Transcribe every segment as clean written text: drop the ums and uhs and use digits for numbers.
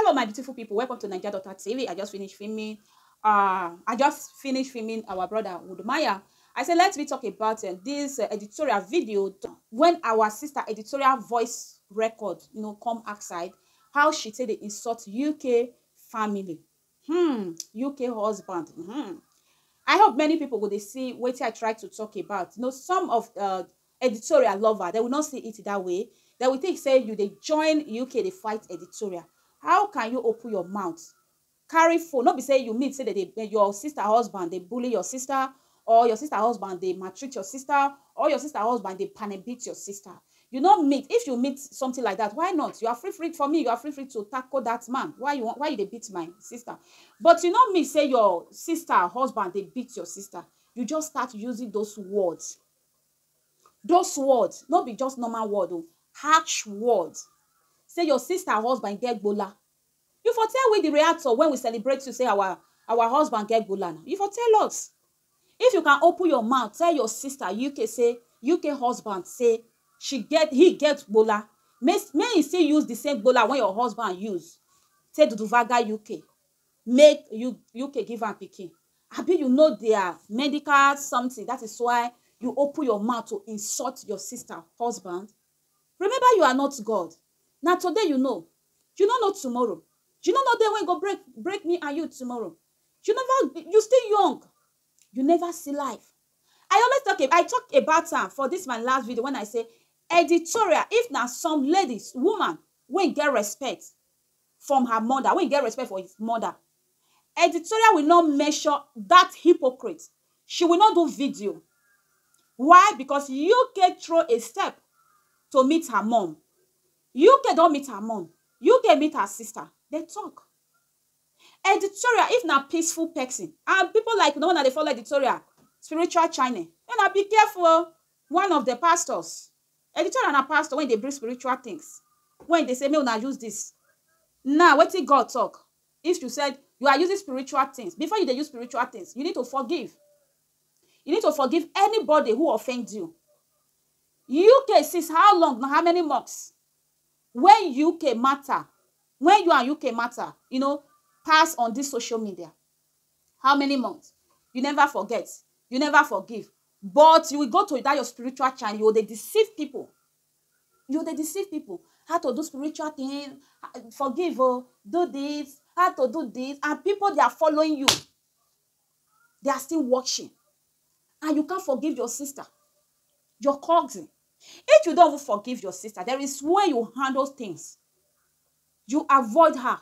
Hello, my beautiful people. Welcome to Naija Daughter TV. I just finished filming our brother Udumaya. I said, let me talk about this editorial video when our sister editorial voice record, come outside. How she said they insult UK family, UK husband. I hope many people will they see what I try to talk about. Some of editorial lover, they will not see it that way. They will think, say, they join UK, they fight editorial. How can you open your mouth? Carry phone. Not be say you meet, say that your sister husband, they bully your sister, or your sister husband, they maltreat your sister, or your sister husband, they beat your sister. You not meet. If you meet something like that, why not? You are free for me. You are free to tackle that man. Why you they beat my sister? But you not me say your sister husband, they beat your sister. You just start using those words. Those words, not be just normal word, harsh words. Say your sister husband get bola. You for tell we the reactor when we celebrate to say our husband get bola. You for tell us. If you can open your mouth, tell your sister UK husband say he get bola. May he still use the same bola when your husband use. Say Duduvaga UK. Make you UK give am pikin. Abi you know their medical something. That is why you open your mouth to insult your sister husband. Remember, you are not God. Now today you know. You don't know tomorrow. You don't know they when go break me and you tomorrow. You still young. You never see life. I talk about her for this my last video when I say editorial. If now some ladies, woman, when get respect from her mother, when get respect for his mother, editorial will not measure that hypocrite. She will not do video. Why? Because UK throw a step to meet her mom. UK don't meet her mom. UK meet her sister. They talk. Editorial, if not peaceful person, and people like the one that they follow editorial, spiritual China, then be careful. One of the pastors, editorial and a pastor, when they bring spiritual things, when they say, me una use this. Now, what did God talk? If you said you are using spiritual things, before you use spiritual things, you need to forgive. You need to forgive anybody who offends you. UK says how long, how many months? When UK matter, when you and UK matter, pass on this social media. How many months? You never forget. You never forgive. But you will go to that your spiritual channel. You will deceive people. You will deceive people. How to do spiritual things. Forgive, do this. How to do this. And people, they are following you. They are still watching. And you can't forgive your sister. Your cousin. If you don't forgive your sister, there is way you handle things. You avoid her.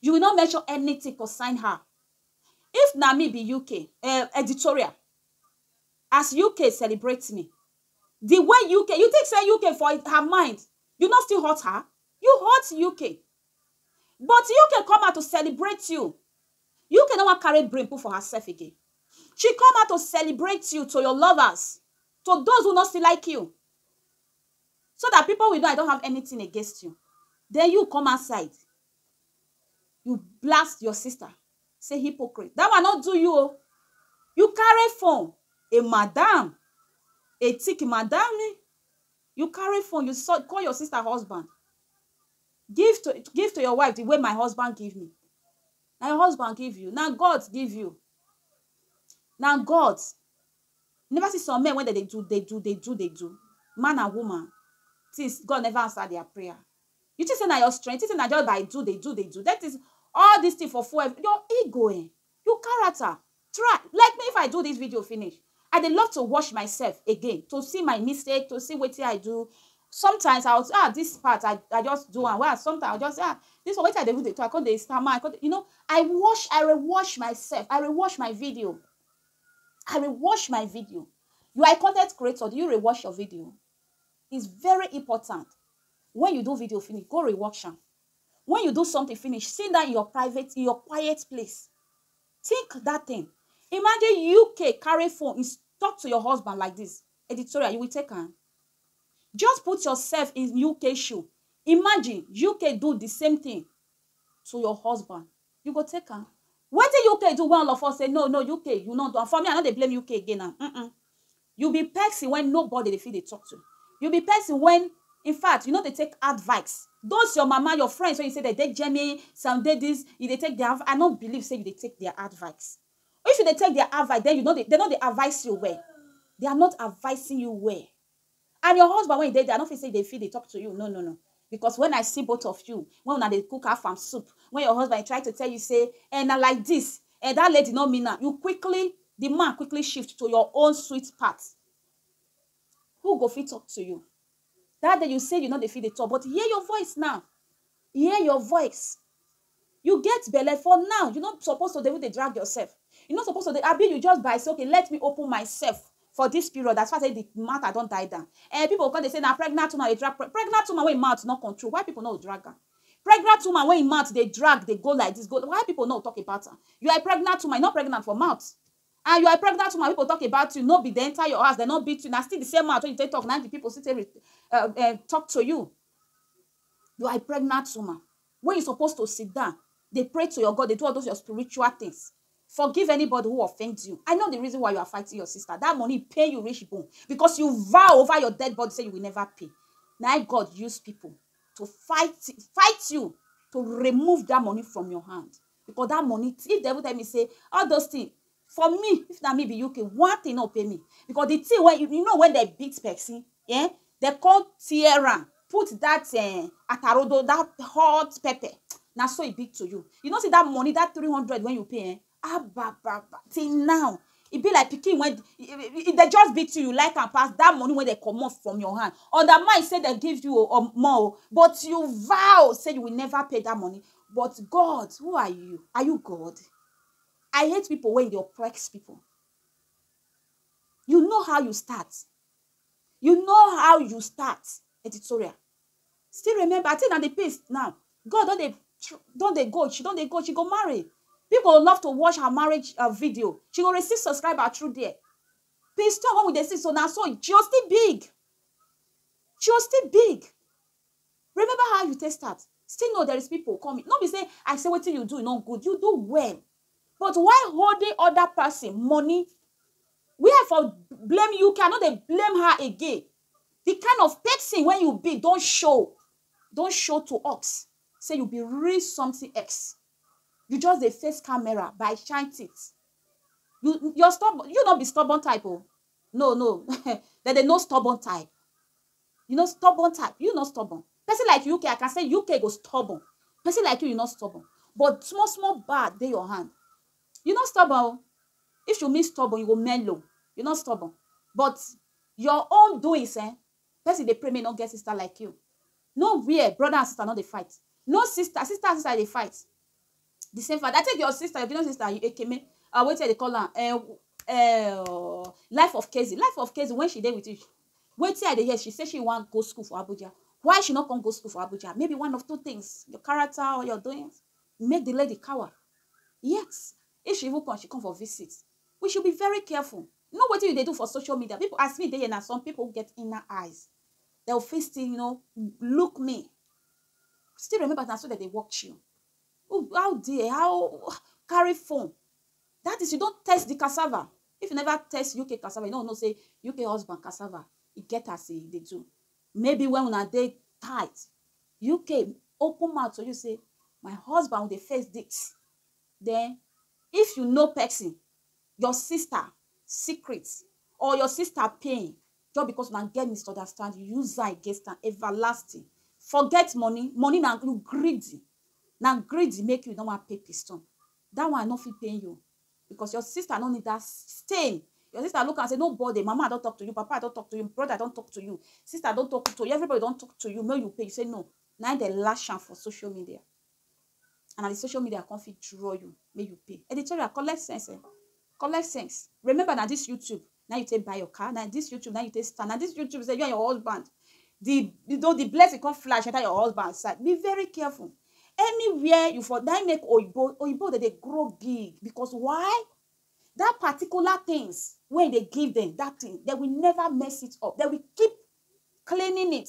You will not mention anything concerning her. If Nami be UK, editorial, as UK celebrates me, the way UK, you take say UK for her mind, you not still hurt her. You hurt UK. But UK come out to celebrate you. UK no one carry brain put for herself again. She come out to celebrate you to your lovers, to those who not still like you. So that people will know I don't have anything against you. Then you come outside. You blast your sister. Say hypocrite. That will not do you. You carry phone. A madam. A thick madam. You carry phone. You call your sister husband. Give to your wife the way my husband give me. Now your husband give you. Now God give you. Now God. Never see some men when they do. Man and woman. Since God never answer their prayer. You think say na your strength, you think na just by they do. That is all this thing for full. Your ego, your character. Try. Like me, if I do this video finish, I dey love to watch myself again, to see my mistake, to see what I do. Sometimes I'll this part I just do and well, sometimes I'll just this one what I do, I call the stammer, I rewatch myself, I rewatch my video. You are a content creator, do you rewatch your video? It's very important. When you do video finish, go rewatch them. When you do something finish, sit down in your quiet place. Think that thing. Imagine UK carry phone, talk to your husband like this. Editorial, you will take her. Just put yourself in UK shoe. Imagine UK do the same thing to your husband. You go take her. What did UK do? One of us say, no, UK, you not do. And for me, I know they blame UK again now. You be person when nobody they feel they talk to. You be person when In fact, you know they take advice. Those your mama, your friends, when you say they take Jenny, someday this, if they take their, I don't believe say they take their advice. If they take their advice, then you know they know they advise you well. They are not advising you well. And your husband, when they are not say they talk to you. No, no, no. Because when I see both of you, when they cook half farm soup, when your husband try to tell you, say, and I like this, and that lady not mean that, the man quickly shift to your own sweet part. Who go fit talk to you? That day you say you know they feel the talk, but hear your voice now. Hear your voice. You get belly for now. You're not supposed to they drag yourself. You're not supposed to you just by say, okay, let me open myself for this period. As far as the matter don't die down. And people come, they say, now pregnant woman, they drag pregnant woman when mouth not control. Why people not drag her? Pregnant woman when mouth they drag, they go like this. Go. Why people not talk about her? You are a pregnant woman, not pregnant for mouth. And you are a pregnant woman, people talk about you, no be the enter your house, they not beat you. Now still the same mouth when you take talk, 90 people sit talk to you. You are a pregnant woman. When you're supposed to sit down, they pray to your God, they do all those your spiritual things. Forgive anybody who offends you. I know the reason why you are fighting your sister. That money pay you rich bone. Because you vow over your dead body, say you will never pay. Now God use people to fight you, to remove that money from your hand. Because that money, if they would tell me, say, all those things, for me, if not me be UK, one thing not pay me. Because the thing, when you know when they beat Pepsi, yeah, they call Tierra, put that atarodo, that hot pepper. Now so it big to you. You don't see that money, that 300 when you pay, till now. It be like picking when they just beat you like and pass that money when they come off from your hand. On the mind say they give you more, but you vow say you will never pay that money. But God, who are you? Are you God? I hate people when they oppress people. You know how you start. You know how you start. Editorial. Still remember, I think on the pace now. God don't they go? She go marry. People love to watch her marriage video. She will receive subscriber through there. Please tell one with the sis. So now, so she was still big. She was still big. Remember how you test that? Still know there is people coming. Not be say, I say what you do not good. You do well. But why holding other person money? We have for blame you. Cannot they blame her again? The kind of person when you be, don't show to us. Say you be real something else. You just the face camera by shine it. You're stubborn. You not be stubborn type. Oh. No. That they no stubborn type. You know stubborn type. You not stubborn. Person like UK, I can say UK go stubborn. Person like you not stubborn. But small bad they your hand. You not stubborn. If you mean stubborn, you go mellow. You're not stubborn. But your own doings, person they pray may not get sister like you. No weird brother and sister not they fight. No sister they fight. The same fact. I take your sister, your sister, you Ekeme. Wait till they call her. Life of Casey. Life of Casey. When she there with you, wait till they hear. She said she want go school for Abuja. Why she not come go school for Abuja? Maybe one of two things: your character or your doings. Make the lady coward. Yes. If she even come, she come for visits. We should be very careful. You know what they do for social media? People ask me there, and some people get inner eyes. They'll face still, look me. Still remember that's so that they watch you. Oh, how dear, how carry phone. That is, you don't test the cassava. If you never test UK cassava, you don't say UK husband cassava. It get as they do. Maybe when they tight, UK open mouth so you say, my husband will they face this. Then, if you know person, your sister secrets or your sister pain, just because you get misunderstand, you use that against an everlasting. Forget money. Money now you greedy. Now greedy make you don't want to pay piston. That one not fit paying you. Because your sister don't need that stain. Your sister look and say, nobody, mama, I don't talk to you, papa, I don't talk to you, brother, I don't talk to you, sister, I don't talk to you, everybody don't talk to you, may you pay. You say no. Now they lash out for social media. And the social media can't fit draw you, may you pay. Editorial, collect sense. Collect sense. Remember that this YouTube, now you take buy your car, now this YouTube, now you take stand, now this YouTube say you and your husband. The blessing can't flash enter your husband's side. Be very careful. Anywhere you for that make oibo that they grow big. Because why? That particular things, when they give them that thing, they will never mess it up. They will keep cleaning it.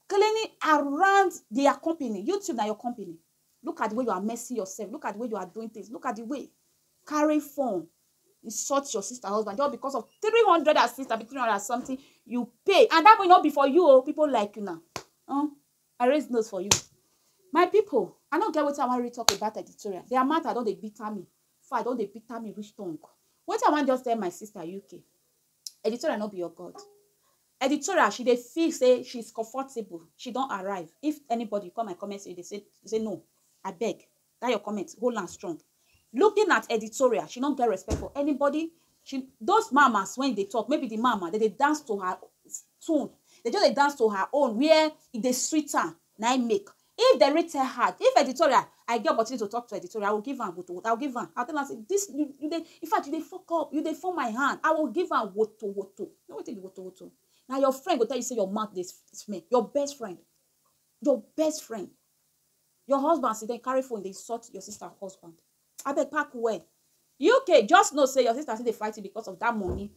Cleaning around their company. YouTube now your company. Look at the way you are messing yourself. Look at the way you are doing things. Look at the way. Carry phone. Insult your sister husband. Just because of 300 as sister, 300 as something, you pay. And that will not be for you, people like you now. I raise nose for you. My people, I don't get what I want to talk about editorial. Their matter don't they bitter me. For I don't they bitter me rich tongue. What I want just tell my sister UK. Editorial not be your God. Editorial, she dey feel say she's comfortable. She don't arrive. If anybody come and comment, they say no. I beg. That your comment. Hold on strong. Looking at editorial, she don't get respect for anybody. Those mamas, when they talk, maybe the mama, they dance to her tune. They just dance to her own, where they sweeter, now make. If they rate her hard, if editorial, I get opportunity to talk to editorial, I will give her what. I'll give her. I'll tell her, say, this, in fact, you they fuck up, you they form my hand. I will give her what. You know what the what. Now your friend will tell you, say your mouth this smell. Your best friend. Your best friend. Your husband, say, they carry phone, they insult your sister's husband. I beg pack away. UK, just know, say your sister say they fighting because of that money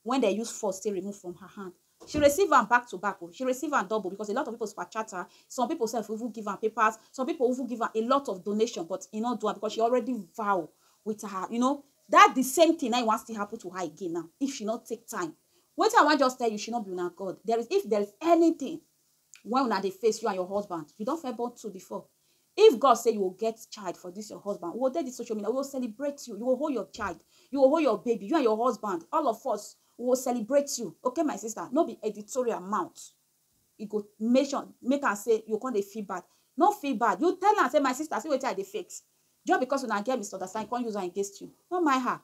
when they use force to remove from her hand. She receive them back to back. She receive them double because a lot of people super chatter. Some people say even give her papers. Some people even give her a lot of donation, but you know do her because she already vow with her. You know that the same thing now wants to happen to her again now if she not take time. What I want just tell you, she not be una God. If there is anything when una dey face you and your husband, you don't feel born to before. If God say you will get child for this your husband, we will take this social media, we will celebrate you. You will hold your child, you will hold your baby, you and your husband, all of us. We will celebrate you. Okay, my sister. No be editorial mouth. You go make her say you can't feel bad. No feel bad. You tell her, say, my sister, see what I dey fix. Just because when I get misunderstanding, can't use her against you. Not my her.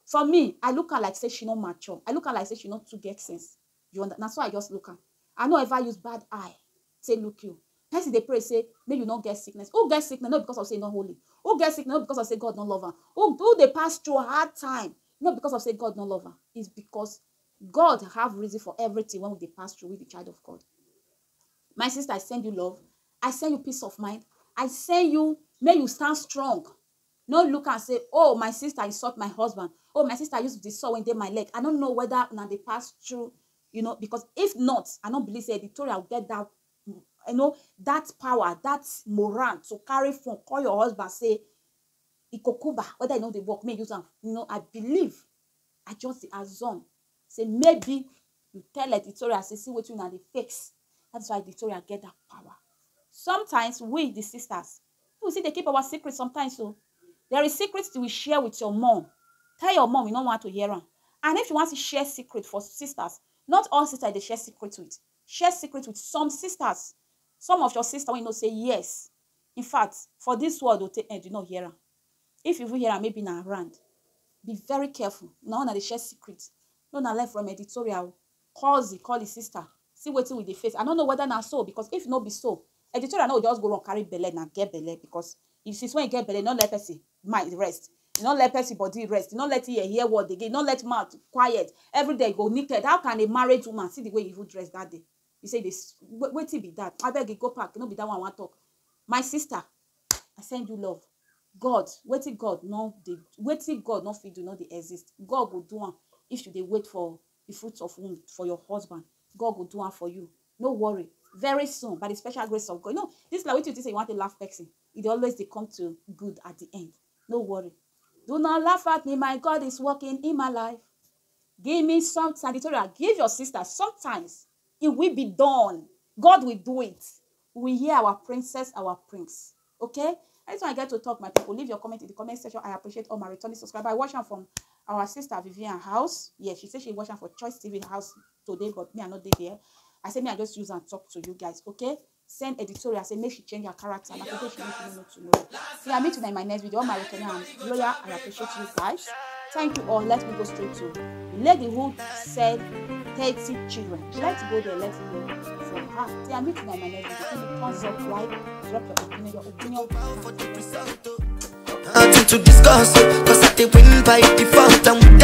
For me, I look her like say she not mature. I look her like say she not too get sense. You understand? That's why I just look her. I don't ever use bad eye. Say look you. Person they pray say, may you not get sickness. Who get sickness? Not because of say not holy. Who get sickness? Not because of say God not love her. Who they pass through a hard time? Not because of say God no love her. It's because God have reason for everything when they pass through with the child of God. My sister, I send you love. I send you peace of mind. I send you, may you stand strong. No look and say, oh, my sister insult my husband. Oh, my sister used this saw when they my leg. I don't know whether now they pass through, you know, because if not, I don't believe the editorial will get that, you know, that power, that moral to carry phone, call your husband, say, Ikokuba, whether you know they work, may use them. You know, I believe, I just assume. Say maybe you tell editorial, say, see what you know they fix. That's why editorial get that power. Sometimes we, the sisters, we see they keep our secrets sometimes. So there is secrets we share with your mom. Tell your mom you don't want to hear her. And if you want to share secret for sisters, not all sisters they share secrets with. Share secrets with some sisters. Some of your sisters will say yes. In fact, for this word, will take do not hear her. If you hear her, maybe not around. Be very careful. Now they share secrets. No, na learn from editorial. Call the sister. See what with the face. I don't know whether na so, because if not be so, editorial no just go on carry belle na get belle, because if she's when you get belle, not let person mind rest. You not let person body rest. You not let you hear what they get. Not let mouth quiet. Every day go naked. How can a married woman see the way you even dress that day? You say this. Wait till be that. I beg you go back. You know be that one I want talk. My sister, I send you love. God, waiting God no fit do not they exist. God will do one if you they wait for the fruits of womb for your husband. God will do one for you. No worry. Very soon, by the special grace of God. You know, this is like what you say you want to laugh person. It always they come to good at the end. No worry. Do not laugh at me. My God is working in my life. Give me some editorial. Give your sister sometimes. It will be done. God will do it. We hear our princess, our prince. Okay? Anytime I get to talk, my people, leave your comment in the comment section. I appreciate all my returning subscribers. I watch them from our sister Vivian house. Yeah, she said she watched them for Choice TV house today, but me, I'm not there. I said, me, I just use and talk to you guys. Okay? Send editorial. I say, make she change her character. And I think she make you know to know. See, I meet you in my next video. All my returning and loyal. I appreciate you guys. Thank you all. Let me go straight to the lady who said 30 children. She like to go there, let me know from her. See, I meet you in my next video. Give me thumbs up, like, drop your opinion. Nothing to discuss, cause I win by default and